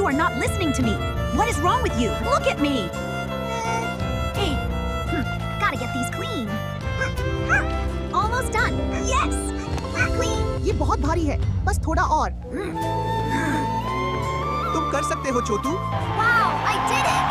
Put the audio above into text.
You are not listening to me. What is wrong with you? Look at me. Hey, gotta get these clean. Almost done. Yes, clean. ये बहुत भारी है, बस थोड़ा और। तुम कर सकते हो छोटू। Wow, I did it.